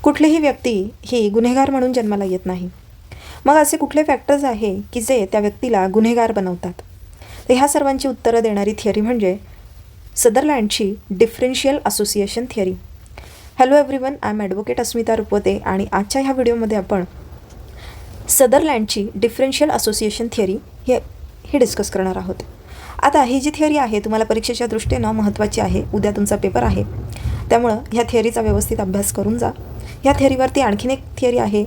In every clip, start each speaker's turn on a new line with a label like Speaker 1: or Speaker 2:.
Speaker 1: कुठलीही व्यक्ती ही गुन्हेगार म्हणून जन्माला येत नाही. मग असे कुठले फॅक्टर्स आहे की जे त्या व्यक्तीला गुन्हेगार बनवतात? तर ह्या सर्वांची उत्तरं देणारी थिअरी म्हणजे सदरलँडची differential association theory. Hello everyone, I am advocate Asmita Rupwate आणि आजच्या ह्या व्हिडिओमध्ये आपण सदरलँडची डिफरन्शियल असोसिएशन थिअरी हे डिस्कस करणार आहोत. आता ही जी थिअरी आहे तुम्हाला परीक्षेच्या दृष्टीनं महत्त्वाची आहे. उद्या तुमचा पेपर आहे, त्यामुळं ह्या थिअरीचा व्यवस्थित अभ्यास करून जा. ह्या थिअरीवरती आणखीन एक थिअरी आहे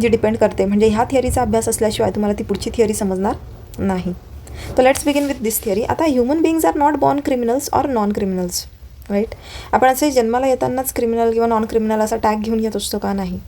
Speaker 1: जी डिपेंड करते, म्हणजे ह्या थिअरीचा अभ्यास असल्याशिवाय तुम्हाला ती पुढची थिअरी समजणार नाही. तर let's begin with this theory. आता human beings are not born criminals or non criminals, right? आपण असे जन्माला येतानाच क्रिमिनल किंवा नॉन क्रिमिनल असा टॅग घेऊन येत असतो का? नाही.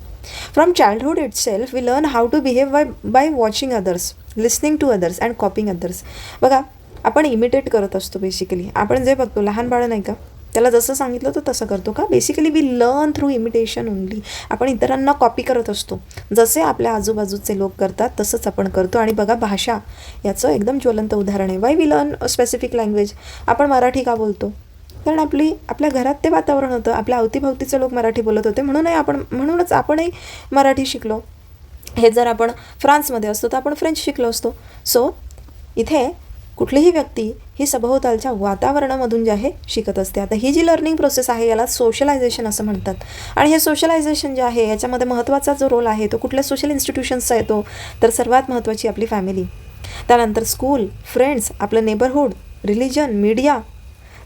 Speaker 1: From childhood itself we learn how to behave by watching others, listening to others and copying others. बघा, आपण इमिटेट करत असतो बेसिकली. आपण जे बघतो, लहान बाळ नाही का, त्याला जसं सांगितलं तो तसं करतो का? Basically we learn through imitation only. आपण इतरांना कॉपी करत असतो. जसे आपल्या आजूबाजूचे लोक करतात तसंच आपण करतो. आणि बघा, भाषा याचं एकदम ज्वलंत उदाहरण आहे. Why we learn specific language. आपण मराठी का बोलतो? कारण आपल्या घरात ते वातावरण होतं, आपल्या अवतीभवतीचे लोक मराठी बोलत होते, म्हणूनच आपणही मराठी शिकलो. हे जर आपण फ्रान्समध्ये असतो तर आपण फ्रेंच शिकलो असतो. सो इथे कुठलीही व्यक्ती ही सभोवतालच्या वातावरणामधून जे आहे शिकत असते. आता ही जी लर्निंग प्रोसेस आहे याला सोशलायझेशन असं म्हणतात. आणि हे सोशलायझेशन जे आहे याच्यामध्ये महत्त्वाचा जो रोल आहे तो कुठल्या सोशल इन्स्टिट्यूशन्सचा येतो? तर सर्वात महत्त्वाची आपली फॅमिली, त्यानंतर स्कूल, फ्रेंड्स, आपलं नेबरहूड, रिलिजन, मीडिया.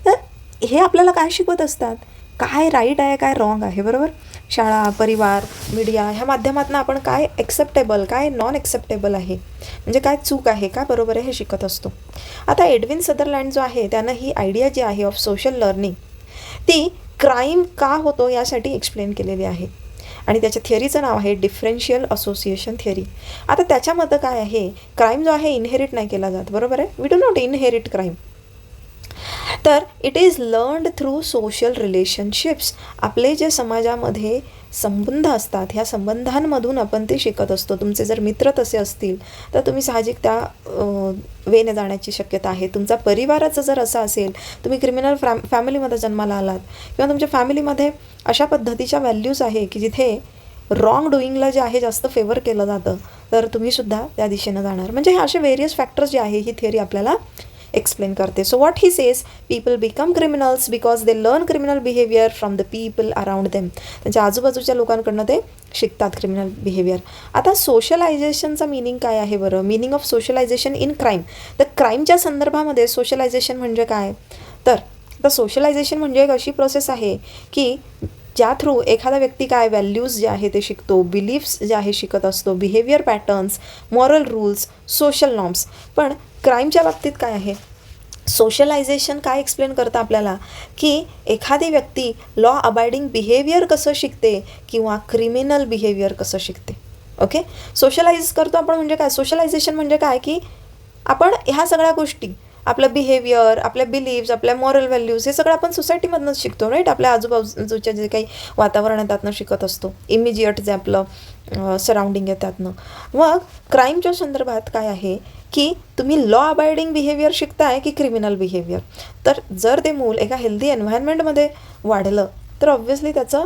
Speaker 1: तर हे आपल्याला काय शिकवत असतात? काय राईट आहे, काय रॉंग आहे, बरोबर? शाळा, परिवार, मीडिया ह्या माध्यमातून आपण काय ॲक्सेप्टेबल, काय नॉन ॲक्सेप्टेबल आहे, म्हणजे काय चूक आहे, काय बरोबर आहे, हे शिकत असतो. आता एडविन सदरलँड जो आहे त्यानं ही आयडिया जी आहे ऑफ सोशल लर्निंग ती क्राईम का होतो यासाठी एक्सप्लेन केलेली आहे. आणि त्याच्या थिअरीचं नाव आहे डिफरन्शियल असोसिएशन थिअरी. आता त्याच्यामध्ये काय आहे, क्राईम जो आहे इनहेरिट नाही केला जात, बरोबर आहे? We do not inherit crime. तर it is learned through social relationships. आपले जे समाजामध्ये संबंध असतात ह्या संबंधांमधून आपण ते शिकत असतो. तुमचे जर मित्र तसे असतील तर तुम्ही साहजिक त्या वेने जाण्याची शक्यता आहे. तुमचा परिवाराचं जर असं असेल, तुम्ही क्रिमिनल फॅमिलीमध्ये जन्माला आलात किंवा तुमच्या फॅमिलीमध्ये अशा पद्धतीच्या व्हॅल्यूज आहे की जिथे रॉंग डुईंगला जे आहे जास्त फेवर केलं जातं, तर तुम्हीसुद्धा त्या दिशेनं जाणार. म्हणजे हे असे व्हेरियस फॅक्टर्स जे आहे ही थिअरी आपल्याला एक्सप्लेन करते. So what he says, people become criminals because they learn criminal behaviour from the people around them. त्यांच्या आजूबाजूच्या लोकांकडनं ते शिकतात क्रिमिनल बिहेवियर. आता सोशलायझेशनचा मिनिंग काय आहे बरं? Meaning of socialisation in crime. तर क्राईमच्या संदर्भामध्ये सोशलायझेशन म्हणजे काय? तर सोशलायझेशन म्हणजे एक अशी प्रोसेस आहे की ज्या थ्रू एखादा व्यक्ती काय व्हॅल्यूज जे आहे ते शिकतो, बिलीफ्स जे आहे शिकत असतो, behaviour patterns, moral rules, social norms. पण क्राईमच्या बाबतीत काय आहे? सोशलायझेशन काय एक्सप्लेन करतं आपल्याला की एखादी व्यक्ती लॉ अबायडिंग बिहेवियर कसं शिकते किंवा क्रिमिनल बिहेवियर कसं शिकते. ओके, सोशलाइज करतो आपण म्हणजे काय? सोशलायझेशन म्हणजे काय की आपण ह्या सगळ्या गोष्टी, आपलं बिहेवियर, आपल्या बिलीव्स, आपल्या मॉरल व्हॅल्यूज हे सगळं आपण सोसायटीमधनंच शिकतो, राईट? आपल्या आजूबाजूच्या जे काही वातावरण आहे त्यातनं शिकत असतो, इमिजिएट जे आपलं सराउंडिंग आहे त्यातनं. मग क्राईमच्या संदर्भात काय आहे की तुम्ही लॉ अबायडिंग बिहेवियर शिकताय की क्रिमिनल बिहेवियर. तर जर ते मूल एका हेल्दी एन्व्हायरमेंटमध्ये वाढलं तर ऑब्व्हियसली त्याचं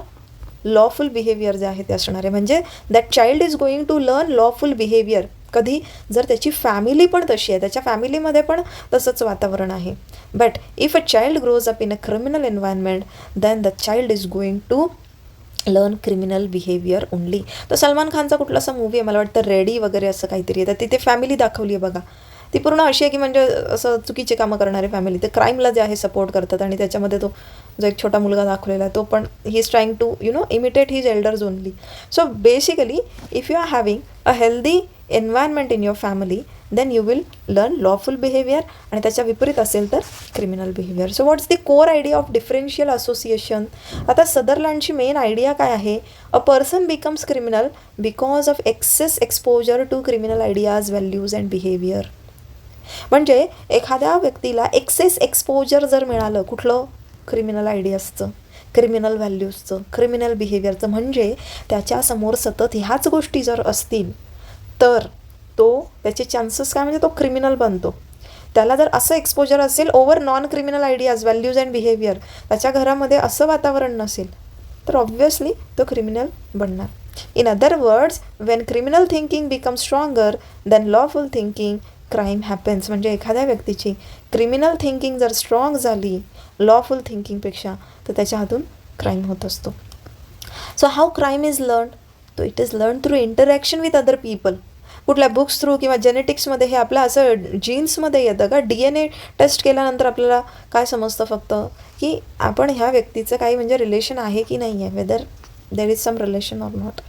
Speaker 1: लॉफुल बिहेवियर जे आहे ते असणार आहे. म्हणजे that child is going to learn lawful behaviour. कधी? जर त्याची फॅमिली पण तशी आहे, त्याच्या फॅमिलीमध्ये पण तसंच वातावरण आहे. But if a child grows up in a criminal environment then the child is going to learn criminal behaviour only. तर सलमान खानचा कुठलासा मूवी आहे, मला वाटतं रेडी वगैरे असं काहीतरी आहे, तर तिथे फॅमिली दाखवली आहे बघा. ती पूर्ण अशी आहे की म्हणजे असं चुकीचे कामं करणारे फॅमिली ते क्राईमला जे आहे सपोर्ट करतात. आणि त्याच्यामध्ये तो जो एक छोटा मुलगा दाखवलेला आहे तो पण he is trying to imitate his elders only. So basically if you are having a healthy environment in your family then you will learn lawful behaviour. आणि त्याच्या विपरीत असेल तर criminal behaviour. So what's the core idea of differential association? आता सदरलँडची main idea काय आहे? A person becomes criminal because of access exposure to criminal ideas, values and behaviour. म्हणजे एखाद्या व्यक्तीला एक्सेस एक्सपोजर जर मिळालं कुठलं? क्रिमिनल आयडियाजचं, क्रिमिनल व्हॅल्यूजचं, क्रिमिनल बिहेवियरचं, म्हणजे त्याच्यासमोर सतत ह्याच गोष्टी जर असतील तर त्याचे चान्सेस काय, म्हणजे तो क्रिमिनल बनतो. त्याला जर असं एक्सपोजर असेल over non criminal ideas, values and behaviour, त्याच्या घरामध्ये असं वातावरण नसेल तर ऑब्व्हियसली तो क्रिमिनल बनणार. In other words, when criminal thinking becomes stronger than lawful thinking, crime happens. म्हणजे एखाद्या व्यक्तीची क्रिमिनल थिंकिंग जर स्ट्रॉंग झाली लॉफुल थिंकिंगपेक्षा, तर त्याच्या हातून क्राईम होत असतो. So how crime is learn? तो it is learn through interaction with other people. कुठल्या बुक्स थ्रू किंवा जेनेटिक्समध्ये हे आपलं असं जीन्समध्ये येतं का? DNA टेस्ट केल्यानंतर आपल्याला काय समजतं फक्त की आपण ह्या व्यक्तीचं काही म्हणजे रिलेशन आहे की नाही आहे, whether there is some relation or not.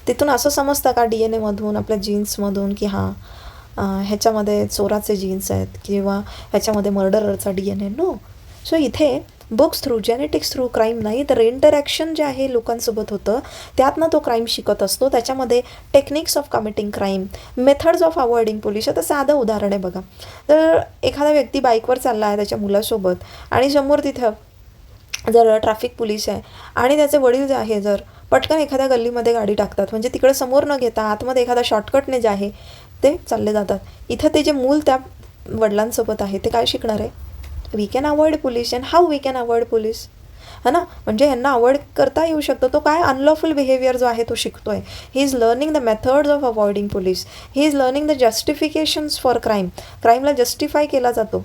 Speaker 1: तिथून असं समजतं का DNA मधून, आपल्या जीन्समधून, की हां ह्याच्यामध्ये चोराचे जीन्स आहेत किंवा ह्याच्यामध्ये मर्डररचा DNA? नो. सो इथे books through, genetics through crime नाही, तर इंटरॅक्शन जे आहे लोकांसोबत होतं त्यातनं तो क्राईम शिकत असतो. त्याच्यामध्ये techniques of committing crime, methods of avoiding police. आता साधं उदाहरण आहे बघा, तर एखादा व्यक्ती बाईकवर चालला आहे त्याच्या मुलासोबत आणि समोर तिथं जर ट्रॅफिक पोलीस आहे आणि त्याचे वडील जे आहे जर पटकन एखाद्या गल्लीमध्ये गाडी टाकतात, म्हणजे तिकडे समोर न घेता आतमध्ये एखादा शॉर्टकटने जे आहे ते चालले जातात. इथं ते जे मूल त्या वडिलांसोबत आहे ते काय शिकणार आहे? We can avoid police. And how we can avoid police, है ना? म्हणजे यांना अवॉइड करता येऊ शकतो. तो काय अनलॉफुल बिहेवियर जो आहे तो शिकतोय. He is learning the methods of avoiding police. He is learning the justifications for crime. क्राईमला जस्टिफाय केला जातो,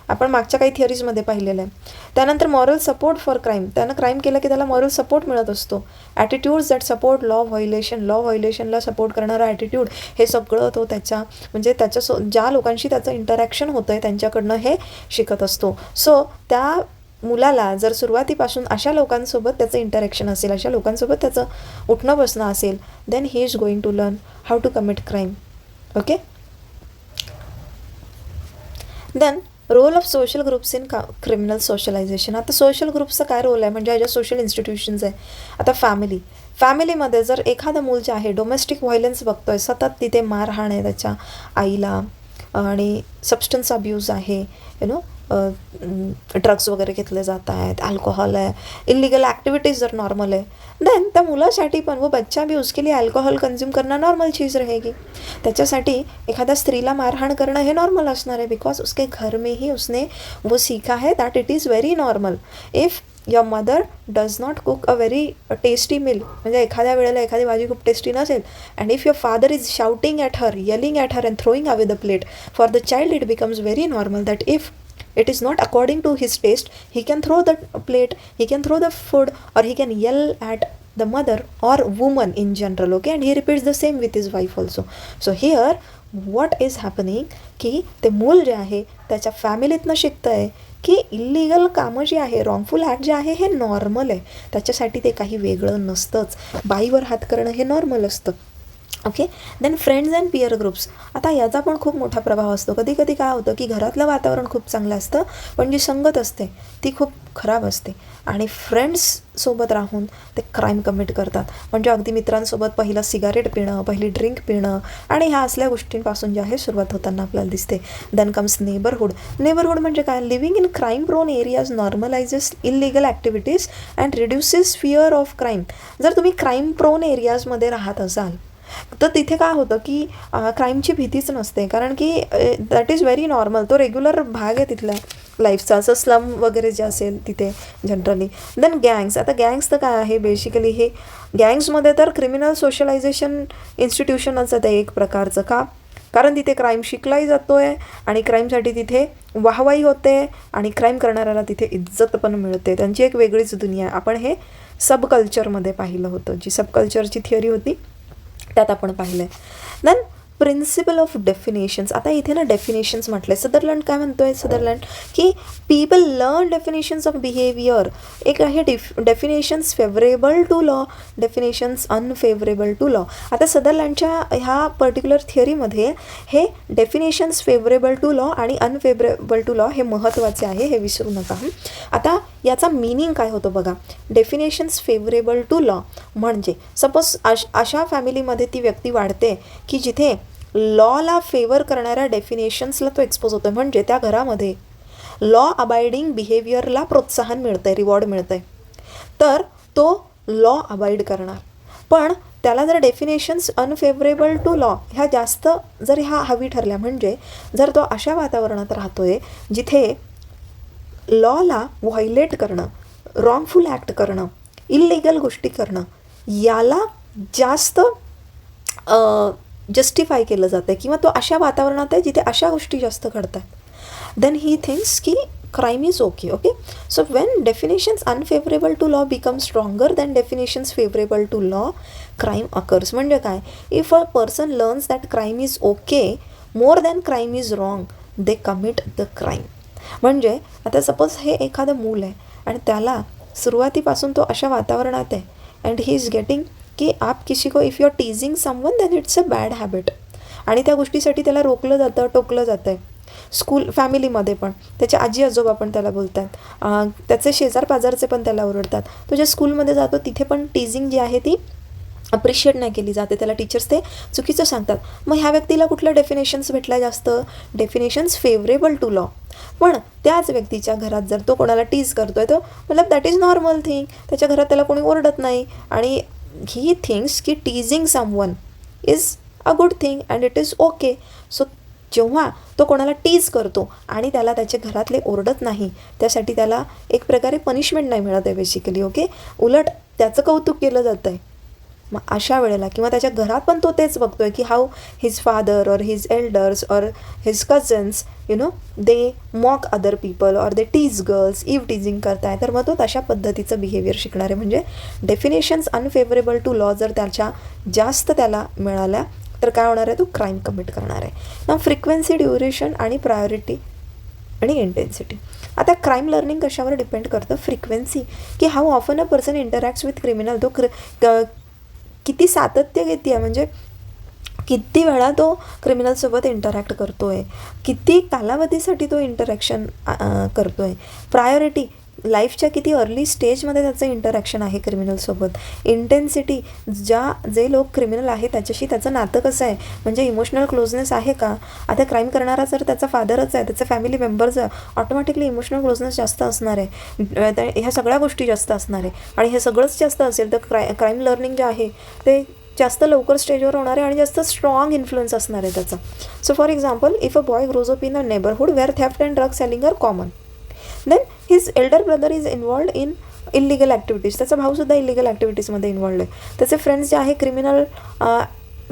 Speaker 1: आपण मागच्या काही थिअरीजमध्ये पाहिलेलं आहे. त्यानंतर मॉरल सपोर्ट फॉर क्राईम. त्यानं क्राईम केलं की त्याला मॉरल सपोर्ट मिळत असतो. Attitudes that support law violation. Law व्हायोलेशनला सपोर्ट करणारा ॲटिट्यूड, हे सगळं तो त्याच्या म्हणजे ज्या लोकांशी त्याचं इंटरॅक्शन होतं आहे त्यांच्याकडनं हे शिकत असतो. सो त्या मुलाला जर सुरुवातीपासून अशा लोकांसोबत त्याचं इंटरॅक्शन असेल, अशा लोकांसोबत त्याचं उठणं बसणं असेल, then he is going to learn how to commit crime. Okay. Then role of social groups in criminal socialisation. आता सोशल ग्रुप्सचा काय रोल आहे, म्हणजे ह्याच्या सोशल इन्स्टिट्यूशन्स आहे. आता फॅमिलीमध्ये जर एखादं मूल जे आहे डोमेस्टिक व्हायलन्स बघतोय, सतत तिथे मारहाण आहे त्याच्या आईला आणि सबस्टन्स अब्यूज आहे, ड्रग्स वगैरे घेतले जात आहेत, अल्कोहल आहे, इलिगल ॲक्टिव्हिटीज जर नॉर्मल है, देन त्या मुलासाठी पण वो बच्चा भी उसके लिए अल्कोहल कंज्यूम करना नॉर्मल चीज़ रहेगी. त्याच्यासाठी एखाद्या स्त्रीला मारहाण करणं हे नॉर्मल असणार आहे, बिकॉज उसके घर में ही उसने वो सीखा है that it is very normal. If your mother does not cook a very tasty meal, म्हणजे एखाद्या वेळेला एखादी भाजी खूप टेस्टी नसेल, and if your father is shouting at her, yelling at her and throwing away the plate, for the child it becomes very normal that if it is not according to his taste, he can throw the plate, he can throw the food, or he can yell at the mother or woman in general. Okay, and he repeats the same with his wife also. So here what is happening की ते मूल जे आहे त्याच्या फॅमिलीतनं शिकतं आहे की illegal कामं जी आहे, रॉंगफुल ॲक्ट जे आहे हे नॉर्मल आहे, त्याच्यासाठी ते काही वेगळं नसतंच. बाईवर हात करणं हे नॉर्मल असतं. Okay. Then friends and peer groups. आता याचा पण खूप मोठा प्रभाव असतो. कधी कधी काय होतं की घरातलं वातावरण खूप चांगलं असतं, पण जी संगत असते ती खूप खराब असते आणि फ्रेंड्ससोबत राहून ते क्राईम कमिट करतात. म्हणजे अगदी मित्रांसोबत पहिलं सिगारेट पिणं, पहिली ड्रिंक पिणं आणि ह्या असल्या गोष्टींपासून जे आहे सुरुवात होताना आपल्याला दिसते. Then comes neighbourhood. नेबरहूड म्हणजे काय? Living in crime prone areas normalises illegal activities and reduces fear of crime. जर तुम्ही क्राईम प्रोन एरियाजमध्ये राहत असाल तर तिथे काय होतं की क्राईमची भीतीच नसते, कारण की दॅट इज व्हेरी नॉर्मल, तो रेग्युलर भाग आहे तिथल्या लाईफचा, असं स्लम वगैरे जे असेल तिथे जनरली. Then gangs. आता गँग्स तर काय आहे बेसिकली, हे गँग्समध्ये तर क्रिमिनल सोशलायझेशन इन्स्टिट्यूशनच आहे एक प्रकारचं. का? कारण तिथे क्राईम शिकलाही जातो आहे आणि क्राईमसाठी तिथे वाहवाही होते आणि क्राईम करणाऱ्याला तिथे इज्जत पण मिळते. त्यांची एक वेगळीच दुनिया आहे. आपण हे सबकल्चरमध्ये पाहिलं होतं, जी सबकल्चरची थिअरी होती त्यात आपण पाहिलं आहे. Then principle of definitions. आता इथे ना डेफिनेशन्स म्हटले. सदरलँड काय म्हणतो आहे? सदरलँड की people learn definitions of behaviour. एक आहे definitions favourable to law, definitions unfavourable to law. आता सदरलँडच्या ह्या पर्टिक्युलर थिअरीमध्ये हे डेफिनेशन्स फेवरेबल टू लॉ आणि अनफेवरेबल टू लॉ हे महत्त्वाचे आहे, हे विसरू नका. आता याचा मिनिंग काय होतं बघा. डेफिनेशन्स फेवरेबल टू लॉ म्हणजे सपोज अशा फॅमिलीमध्ये ती व्यक्ती वाढते की जिथे लॉला फेवर करणाऱ्या डेफिनेशन्सला तो एक्सपोज होतो, म्हणजे त्या घरामध्ये लॉ अबाइडिंग बिहेवियरला प्रोत्साहन मिळतं आहे, रिवॉर्ड मिळतं आहे, तर तो लॉ अबाइड करणार. पण त्याला जर डेफिनेशन्स अनफेवरेबल टू लॉ ह्या जास्त जर ह्या हवी ठरल्या, म्हणजे जर तो अशा वातावरणात राहतो आहे जिथे लॉला व्हायलेट करणं, रॉंगफुल ॲक्ट करणं इल्लिगल गोष्टी करणं याला जास्त जस्टिफाय केलं जातं आहे किंवा तो अशा वातावरणात आहे जिथे अशा गोष्टी जास्त घडतात. देन ही थिंक्स की crime is okay. Okay, so when definitions unfavorable to law become stronger than definitions favorable to law, crime occurs. म्हणजे काय, if a person learns that crime is okay more than crime is wrong, they commit the crime. म्हणजे आता suppose हे एखादं मूल आहे आणि त्याला सुरुवातीपासून तो अशा वातावरणात आहे अँड ही इज गेटिंग की आप किसी को if you are teasing someone then it's a bad habit, आणि त्या गोष्टीसाठी त्याला रोखलं जातं, टोकलं जातं आहे. स्कूल फॅमिलीमध्ये पण त्याचे आजी आजोबा पण त्याला बोलतात, त्याचे शेजार पाजारचे पण त्याला ओरडतात. तो ज्या स्कूलमध्ये जातो तिथे पण टीजिंग जी आहे ती अप्रिशिएट नाही केली जाते, त्याला टीचर्स ते चुकीचं सांगतात. मग ह्या व्यक्तीला कुठलं डेफिनेशन्स भेटल्या जास्त, डेफिनेशन्स फेवरेबल टू लॉ. पण त्याच व्यक्तीच्या घरात जर तो कोणाला टीज करतोय तो मतलब दॅट इज नॉर्मल थिंग, त्याच्या घरात त्याला कोणी ओरडत नाही आणि ही थिंग्स की टीजिंग someone is a good thing and it is okay. So जेव्हा तो कोणाला टीज करतो आणि त्याला त्याचे घरातले ओरडत नाही, त्यासाठी त्याला एक प्रकारे पनिशमेंट नाही मिळत आहे बेसिकली. ओके, उलट त्याचं कौतुक केलं जातं आहे. मग अशा वेळेला किंवा त्याच्या घरात पण तो तेच बघतो आहे की हाऊ हिज फादर और हिज एल्डर्स और हिज कझन्स दे मॉक अदर पीपल और दे टीज गर्ल्स, इव टीजिंग करताय, तर मग तो तशा पद्धतीचं बिहेवियर शिकणार आहे. म्हणजे डेफिनेशन्स अनफेवरेबल टू लॉ जर त्याच्या जास्त त्याला मिळाल्या तर काय होणार आहे, तो क्राईम कमिट करणार आहे. ना फ्रिक्वेन्सी, ड्युरेशन आणि प्रायोरिटी आणि इंटेन्सिटी. आता क्राईम लर्निंग कशावर डिपेंड करतं, फ्रिक्वेन्सी की how often a person interacts with criminal, तो किती सातत्य घेते आहे, म्हणजे किती वेळा तो क्रिमिनलसोबत इंटरॅक्ट करतो आहे, किती कालावधीसाठी तो इंटरॅक्शन करतो आहे. प्रायोरिटी, लाईफच्या किती अर्ली स्टेजमध्ये त्याचं इंटरॅक्शन आहे क्रिमिनलसोबत. इंटेन्सिटी, जे लोक क्रिमिनल आहे त्याच्याशी त्याचं नातं कसं आहे, म्हणजे इमोशनल क्लोजनेस आहे का. आता क्राईम करणारा जर त्याचा फादरच आहे, त्याचे फॅमिली मेंबर्स आहे, ऑटोमॅटिकली इमोशनल क्लोजनेस जास्त असणार आहे, ह्या सगळ्या गोष्टी जास्त असणार आहे. आणि हे सगळंच जास्त असेल तर क्राईम लर्निंग जे आहे ते जास्त लवकर स्टेजवर होणार आहे आणि जास्त स्ट्रॉंग इन्फ्लुएन्स असणार आहे त्याचा. So for example, if a boy grows up in a neighbourhood where theft and drug selling are common, then his elder brother is involved in illegal activities, त्याचा भाऊसुद्धा इलिगल ॲक्टिव्हिटीजमध्ये इन्वॉल्ड आहे. त्याचे friends जे आहे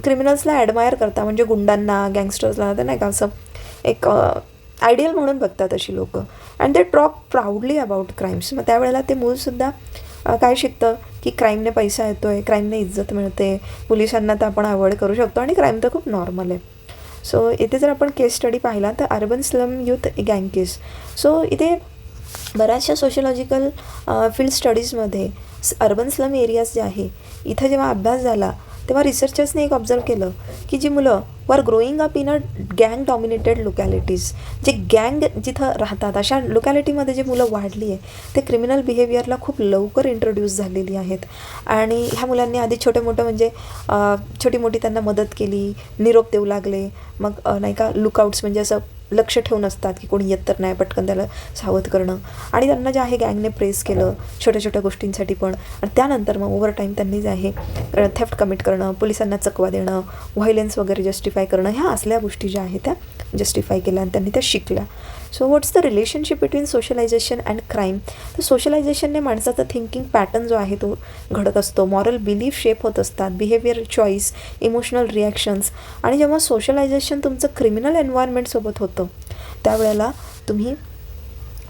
Speaker 1: क्रिमिनल्सला admire करतात, म्हणजे गुंडांना, गँगस्टर्सला, तर नाही का असं एक आयडियल म्हणून बघतात अशी लोकं. And they talk proudly about crimes. मग त्यावेळेला ते मूलसुद्धा काय शिकतं की क्राईमने पैसा येतो आहे, क्राईमने इज्जत मिळते, पोलिसांना तर आपण अवॉइड करू शकतो आणि क्राईम तर खूप नॉर्मल आहे. सो इथे जर आपण केस स्टडी पाहिला तर अर्बन स्लम यूथ गँग केस. सो इथे बऱ्याचशा सोशियोलॉजिकल फील्ड स्टडीजमध्ये अर्बन स्लम एरियाज जे आहे इथं जेव्हा अभ्यास झाला तेव्हा रिसर्चर्सने एक ऑब्झर्व केलं की जी मुलं वर ग्रोईंग अप इन अ गँग डॉमिनेटेड लोकॅलिटीज, जे गँग जिथं राहतात अशा लोकॅलिटीमध्ये जे मुलं वाढली आहे ते क्रिमिनल बिहेवियरला खूप लवकर इंट्रोड्यूस झालेली आहेत. आणि ह्या मुलांनी आधी छोटे मोठं म्हणजे छोटी मोठी त्यांना मदत केली, निरोप देऊ लागले, मग नाही का लुकआउट्स म्हणजे असं लक्ष ठेवून असतात की कोणी येत तर नाही, पटकन त्याला सावध करणं, आणि त्यांना जे आहे गँगने प्रेस केलं छोट्या छोट्या गोष्टींसाठी पण. आणि त्यानंतर मग ओव्हर टाईम त्यांनी जे आहे थेफ्ट कमिट करणं, पोलिसांना चकवा देणं, व्हायलन्स वगैरे जस्टिफाय करणं, ह्या असल्या गोष्टी ज्या आहेत त्या जस्टिफाय केल्या आणि त्यांनी त्या शिकल्या. So what's the relationship between socialisation and crime. तर सोशलायझेशनने माणसाचा थिंकिंग पॅटर्न जो आहे तो घडत असतो, मॉरल बिलीफ शेप होत असतात, बिहेवियर चॉईस, इमोशनल रिॲक्शन्स. आणि जेव्हा सोशलायझेशन तुमचं क्रिमिनल एन्व्हायरमेंटसोबत होतं त्यावेळेला तुम्ही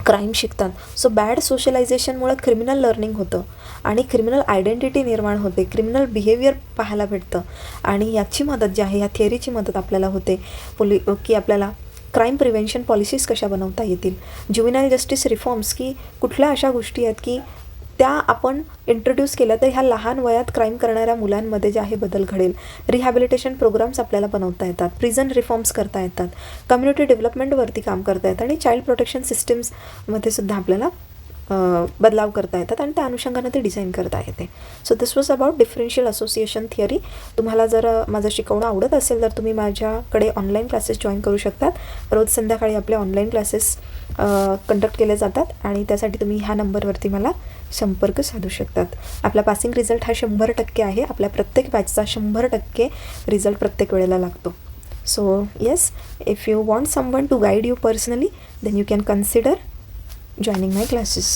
Speaker 1: क्राईम शिकतात. सो बॅड सोशलायझेशनमुळे क्रिमिनल लर्निंग होतं आणि क्रिमिनल आयडेंटिटी निर्माण होते, क्रिमिनल बिहेवियर पाहायला भेटतं. आणि याची मदत जी आहे, या थिअरीची मदत आपल्याला होते की आपल्याला क्राईम प्रिव्हेन्शन पॉलिसीज कशा बनवता येतील, ज्युव्हेनाईल जस्टिस रिफॉर्म्स की कुठल्या अशा गोष्टी आहेत की त्या आपण इंट्रोड्यूस केल्या तर ह्या लहान वयात क्राईम करणाऱ्या मुलांमध्ये जे आहे बदल घडेल, रिहॅबिलिटेशन प्रोग्राम्स आपल्याला बनवता येतात, प्रिझन रिफॉर्म्स करता येतात, कम्युनिटी डेव्हलपमेंटवरती काम करता येतं आणि चाइल्ड प्रोटेक्शन सिस्टीम्समध्ये सुद्धा आपल्याला बदलाव करता येतात आणि त्या अनुषंगाने ते डिझाईन करता येते. So this was about differential association theory. तुम्हाला जर माझं शिकवणं आवडत असेल तर तुम्ही माझ्याकडे ऑनलाईन क्लासेस जॉईन करू शकतात. रोज संध्याकाळी आपले ऑनलाईन क्लासेस कंडक्ट केले जातात आणि त्यासाठी तुम्ही ह्या नंबरवरती मला संपर्क साधू शकतात. आपला पासिंग रिझल्ट हा 100% आहे. आपल्या प्रत्येक बॅचचा 100% रिझल्ट प्रत्येक वेळेला लागतो. So yes, if you want someone to guide you personally then you can consider joining my classes.